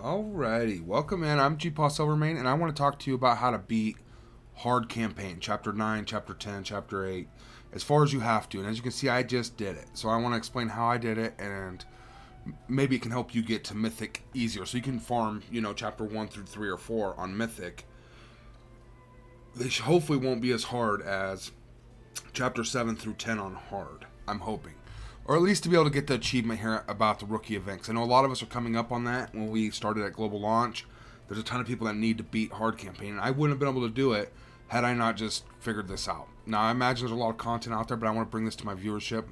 Alrighty, welcome in. I'm GpaSilverMane, and I want to talk to you about how to beat hard campaign, Chapter 9, Chapter 10, Chapter 8, as far as you have to. And as you can see, I just did it. So I want to explain how I did it, and maybe it can help you get to Mythic easier. So you can farm, Chapter 1 through 3 or 4 on Mythic. They hopefully won't be as hard as Chapter 7 through 10 on hard, I'm hoping. Or at least to be able to get the achievement here about the rookie event. Because I know a lot of us are coming up on that when we started at Global Launch. There's a ton of people that need to beat hard campaign. And I wouldn't have been able to do it had I not just figured this out. Now, I imagine there's a lot of content out there, but I want to bring this to my viewership.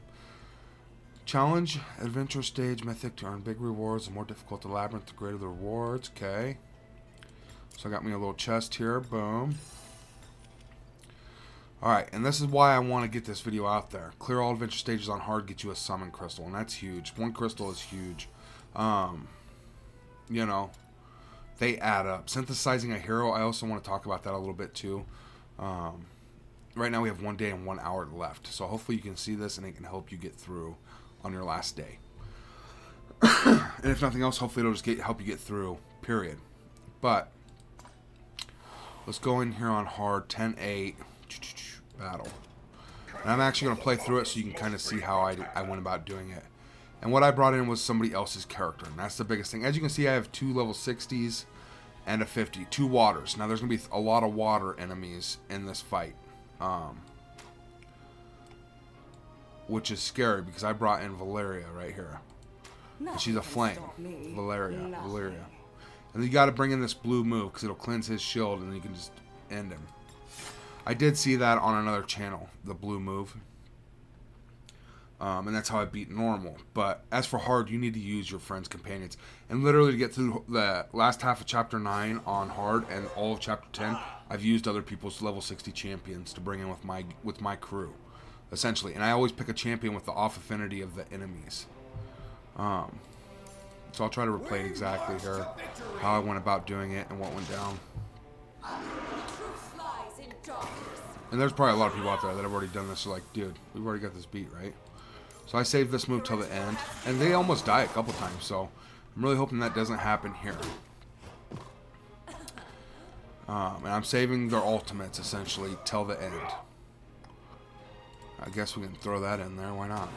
Challenge, adventure stage, mythic to earn big rewards. The more difficult the labyrinth, the greater the rewards. Okay. So I got me a little chest here. Boom. Alright, and this is why I want to get this video out there. Clear all adventure stages on hard, get you a summon crystal, and that's huge. One crystal is huge. They add up. Synthesizing a hero, I also want to talk about that a little bit too. Right now we have 1 day and 1 hour left, so hopefully you can see this and it can help you get through on your last day. And if nothing else, hopefully it'll just help you get through, period. But let's go in here on hard, 10-8. Battle. And I'm actually going to play through it so you can kind of see how I went about doing it. And what I brought in was somebody else's character, and that's the biggest thing. As you can see, I have 2 level 60s and a 50. 2 waters. Now, there's going to be a lot of water enemies in this fight. Which is scary because I brought in Valeria right here. And she's a flame. Valeria. And you got to bring in this blue move because it'll cleanse his shield and you can just end him. I did see that on another channel, the blue move. And that's how I beat normal. But as for hard, you need to use your friends' companions. And literally to get through the last half of Chapter 9 on hard and all of Chapter 10, I've used other people's level 60 champions to bring in with my crew, essentially. And I always pick a champion with the off affinity of the enemies. So I'll try to replay it exactly here, how I went about doing it and what went down. And there's probably a lot of people out there that have already done this. So like, dude, we've already got this beat, right? So I saved this move till the end. And they almost die a couple times. So I'm really hoping that doesn't happen here. And I'm saving their ultimates, essentially, till the end. I guess we can throw that in there. Why not?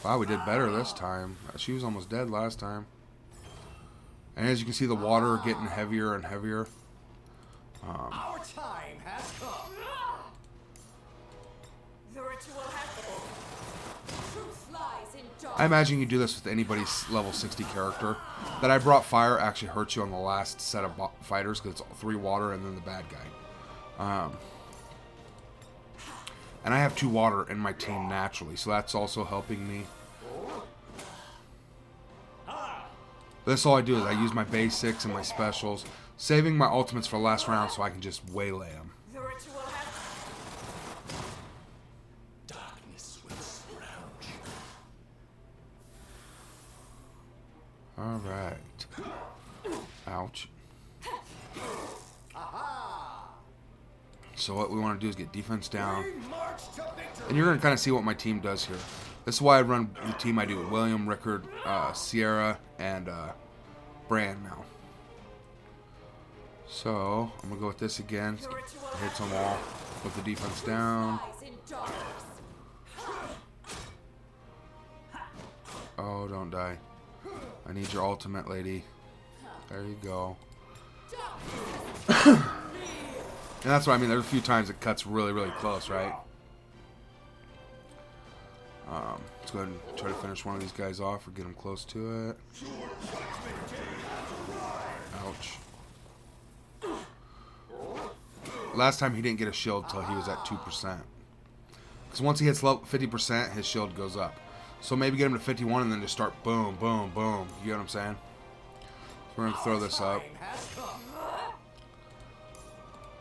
Wow, we did better this time. She was almost dead last time. And as you can see, the water getting heavier and heavier. Our time has come. The ritual has truth lies in darkness. I imagine you do this with anybody's level 60 character. That I brought fire actually hurts you on the last set of fighters because it's 3 water and then the bad guy. And I have 2 water in my team naturally, so that's also helping me. That's all I do is I use my basics and my specials, saving my ultimates for last round so I can just waylay them. Darkness will surround you. Alright. Ouch. So what we want to do is get defense down. And you're going to kind of see what my team does here. This is why I run the team I do. William, Rickard, Sierra, and Bran now. So, I'm going to go with this again. Hit them all. Put the defense down. Oh, don't die. I need your ultimate, lady. There you go. And that's what I mean. There's a few times it cuts really, really close, right? Let's go ahead and try to finish one of these guys off or get him close to it. Ouch. Last time he didn't get a shield until he was at 2%. Because once he hits 50%, his shield goes up. So maybe get him to 51 and then just start boom, boom, boom. You get what I'm saying? So we're going to throw this up.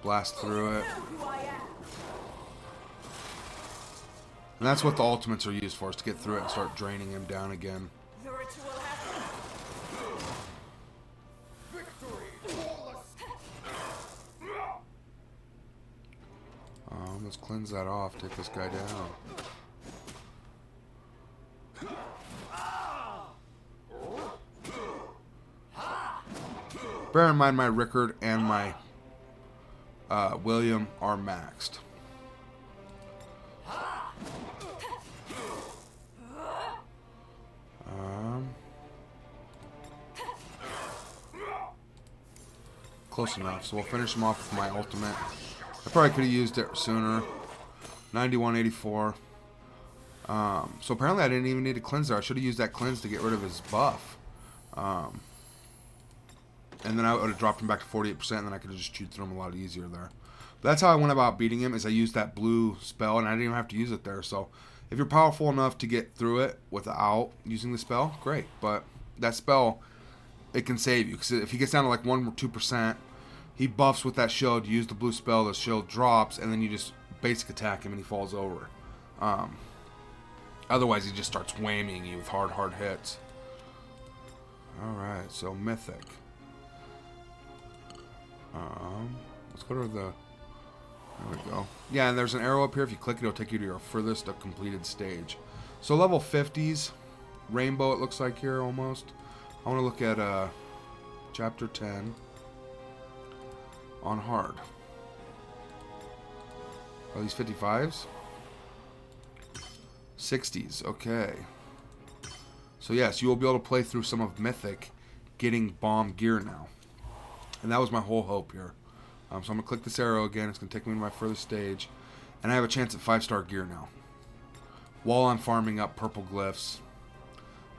Blast through it. And that's what the ultimates are used for, is to get through it and start draining him down again. Let's cleanse cleanse that off. Take this guy down. Bear in mind my Rickard and my William are maxed. Close enough, so we'll finish him off with my ultimate. I probably could have used it sooner. 9184. So apparently I didn't even need to cleanse there. I should have used that cleanse to get rid of his buff. And then I would have dropped him back to 48%, and then I could have just chewed through him a lot easier there. But that's how I went about beating him, is I used that blue spell, and I didn't even have to use it there. So if you're powerful enough to get through it without using the spell, great. But that spell, it can save you. Because if he gets down to like 1 or 2%, he buffs with that shield. You use the blue spell, the shield drops, and then you just basic attack him and he falls over. Otherwise, he just starts whamming you with hard hits. Alright, so Mythic. Let's go to the... There we go. Yeah, and there's an arrow up here. If you click it, it'll take you to your furthest completed stage. So level 50s. Rainbow, it looks like here, almost. I want to look at Chapter 10. On hard. Are these 55s? 60s, okay. So yes, you will be able to play through some of Mythic getting bomb gear now. And that was my whole hope here. So I'm going to click this arrow again. It's going to take me to my furthest stage. And I have a chance at 5-star gear now. While I'm farming up purple glyphs.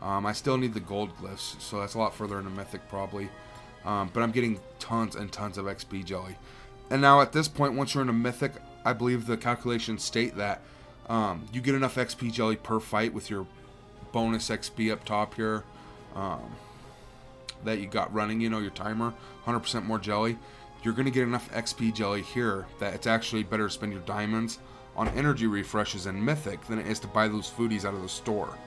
I still need the gold glyphs, so that's a lot further into Mythic probably. But I'm getting tons and tons of XP jelly. And now at this point, once you're in a Mythic, I believe the calculations state that you get enough XP jelly per fight with your bonus XP up top here that you got running, you know, your timer, 100% more jelly. You're going to get enough XP jelly here that it's actually better to spend your diamonds on energy refreshes in Mythic than it is to buy those foodies out of the store.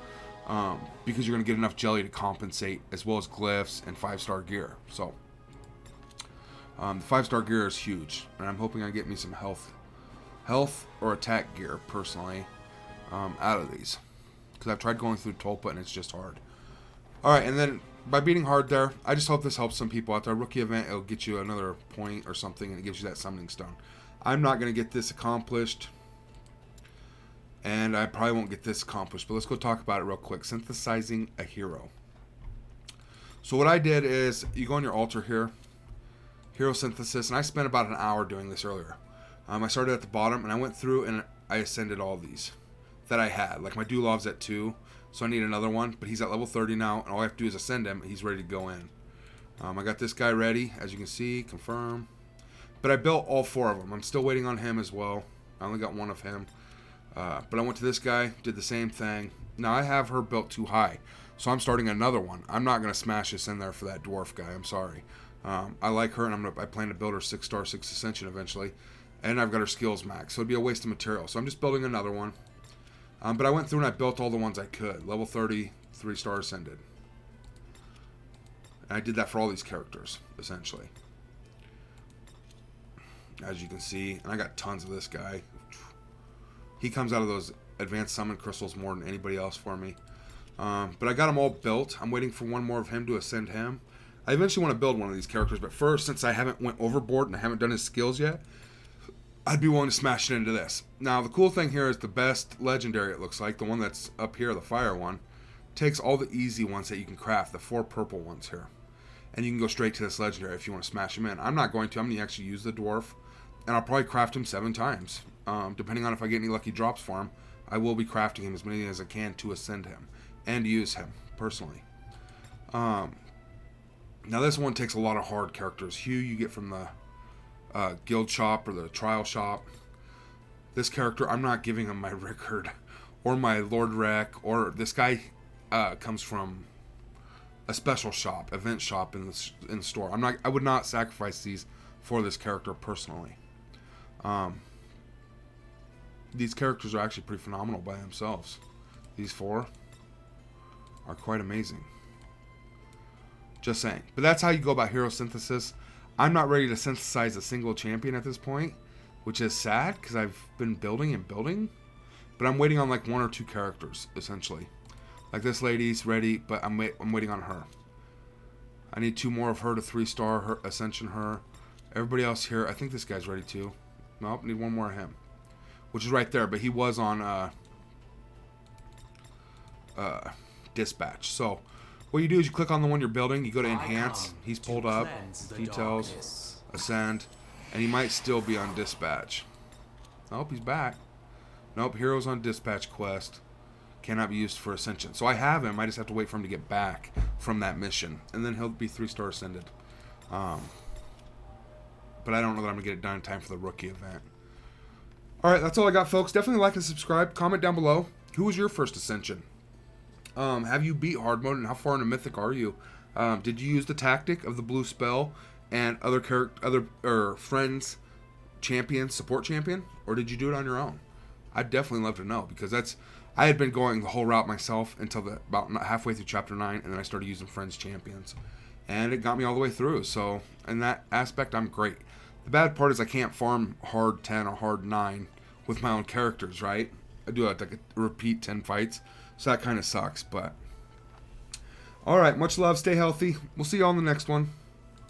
Because you're going to get enough jelly to compensate, as well as glyphs and 5-star gear. So, the 5-star gear is huge, and I'm hoping I get me some health or attack gear, personally, out of these. Because I've tried going through Tulpa, and it's just hard. Alright, and then, by beating hard there, I just hope this helps some people out there. Rookie event, it'll get you another point or something, and it gives you that summoning stone. I'm not going to get this accomplished. And I probably won't get this accomplished, but let's go talk about it real quick. Synthesizing a hero. So what I did is, you go on your altar here, hero synthesis, and I spent about an hour doing this earlier. I started at the bottom, and I went through and I ascended all these that I had. Like my Dulov's at 2, so I need another one, but he's at level 30 now, and all I have to do is ascend him, and he's ready to go in. I got this guy ready, as you can see, confirm. But I built all 4 of them. I'm still waiting on him as well. I only got 1 of him. But I went to this guy, did the same thing. Now I have her built too high, so I'm starting another one. I'm not going to smash this in there for that dwarf guy. I'm sorry. I like her, and I plan to build her 6-star 6 ascension eventually. And I've got her skills max, so it'd be a waste of material. So I'm just building another one. But I went through and I built all the ones I could. Level 30, 3-star ascended. And I did that for all these characters, essentially. As you can see, and I got tons of this guy. He comes out of those advanced summon crystals more than anybody else for me. But I got them all built. I'm waiting for one more of him to ascend him. I eventually want to build one of these characters, but first, since I haven't went overboard and I haven't done his skills yet, I'd be willing to smash it into this. Now, the cool thing here is the best legendary, it looks like, the one that's up here, the fire one, takes all the easy ones that you can craft, the 4 purple ones here. And you can go straight to this legendary if you want to smash him in. I'm not going to. I'm going to actually use the dwarf, and I'll probably craft him 7 times. Depending on if I get any lucky drops for him, I will be crafting him as many as I can to ascend him and use him personally. Now this one takes a lot of hard characters. Hugh you get from the guild shop or the trial shop. This character, I'm not giving him my Rickard or my Lord Rec, or this guy comes from a special shop, event shop in the store. I would not sacrifice these for this character personally. These characters are actually pretty phenomenal by themselves. These 4 are quite amazing. Just saying. But that's how you go about hero synthesis. I'm not ready to synthesize a single champion at this point. which is sad because I've been building and building, but I'm waiting on like 1 or 2 characters essentially. Like this lady's ready, but I'm waiting on her. I need 2 more of her to 3-star her ascension her. Everybody else here, I think this guy's ready too. Nope, need 1 more of him, which is right there, but he was on dispatch. So what you do is you click on the one you're building, you go to enhance, he's pulled up, details, ascend, and he might still be on dispatch. Nope, he's back. Nope, heroes on dispatch quest cannot be used for ascension. So I have him, I just have to wait for him to get back from that mission, and then he'll be 3-star ascended. But I don't know that I'm gonna get it done in time for the rookie event. Alright, that's all I got, folks. Definitely like and subscribe. Comment down below. Who was your first ascension? Have you beat hard mode, and how far into mythic are you? Did you use the tactic of the blue spell and other friends champions, support champion, or did you do it on your own? I'd definitely love to know, because I had been going the whole route myself until about halfway through chapter 9, and then I started using friends champions, and it got me all the way through. So in that aspect, I'm great. The bad part is I can't farm hard 10 or hard 9 with my own characters, right? I do like a repeat 10 fights, so that kind of sucks. But all right, much love, stay healthy. We'll see you all in the next one.